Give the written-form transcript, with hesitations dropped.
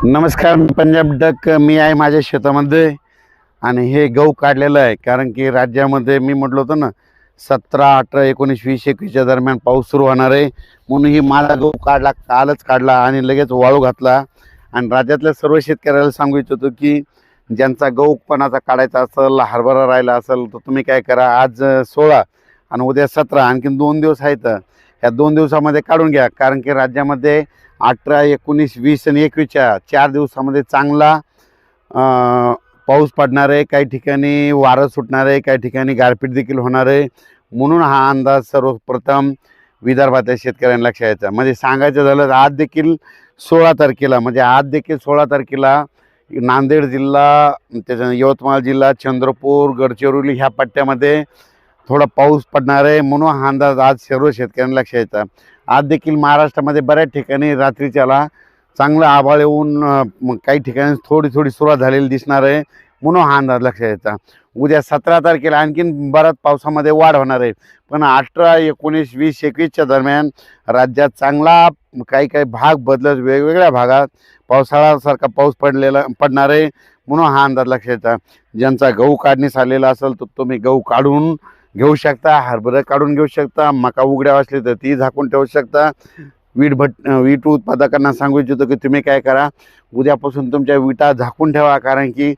नमस्कार, मी पंजाब डक. मी आहे माझ्या शेतामध्ये आणि हे गहू काढलेलं आहे. कारण की राज्यामध्ये मी म्हटलं होतं ना, 17, 18, 19, 20, 21च्या दरम्यान पाऊस सुरू होणार आहे. म्हणून ही माझा गहू काढला, कालच काढला आणि लगेच वाळू घातला. आणि राज्यातल्या सर्व शेतकऱ्याला सांगू इच्छितो की ज्यांचा गहू पणाचा काढायचा असेल, हरभरा राहिला असेल, तर तुम्ही काय करा, आज 16 आणि उद्या 17, आणखीन 2 दिवस आहेत. ह्या 2 दिवसामध्ये काढून घ्या. कारण की राज्यामध्ये 18, 19, 20 आणि 21च्या 4 दिवसामध्ये चांगला पाऊस पडणार आहे. काही ठिकाणी वारं सुटणार आहे, काही ठिकाणी गारपीट देखील होणार आहे. म्हणून हा अंदाज सर्वप्रथम विदर्भातल्या शेतकऱ्यांना लक्षात यायचा. म्हणजे सांगायचं झालं तर आज देखील 16 तारखेला, म्हणजे आज देखील 16 तारखेला नांदेड जिल्हा, त्याच्यानंतर यवतमाळ जिल्हा, चंद्रपूर, गडचिरोली ह्या पट्ट्यामध्ये थोडा पाऊस पडणार आहे. म्हणून हा अंदाज आज सर्व शेतकऱ्यांना लक्षात यायचा. आज देखील महाराष्ट्रामध्ये बऱ्याच ठिकाणी रात्रीच्याला चांगलं आभाळ येऊन काही ठिकाणी थोडी थोडी सुरुवात झालेली दिसणार आहे. म्हणून हा अंदाज लक्षात यायचा. उद्या 17 तारखेला आणखीन बराच पावसामध्ये वाढ होणार आहे. पण 18, 19, 20, 21च्या दरम्यान राज्यात चांगला काही काही भाग बदलत वेगवेगळ्या भागात पावसाळ्यासारखा पाऊस पडणार आहे. म्हणून हा अंदाज लक्षात यायचा. ज्यांचा गहू काढणीस आलेला असेल तर तुम्ही गहू काढून घेऊ शकता, हरभरा काढून घेऊ शकता, मका उघड्या असली तर ती झाकून ठेवू शकता. वीट उत्पादकांना सांगू इच्छितो की तुम्ही काय करा, उद्यापासून तुमच्या विटा झाकून ठेवा. कारण की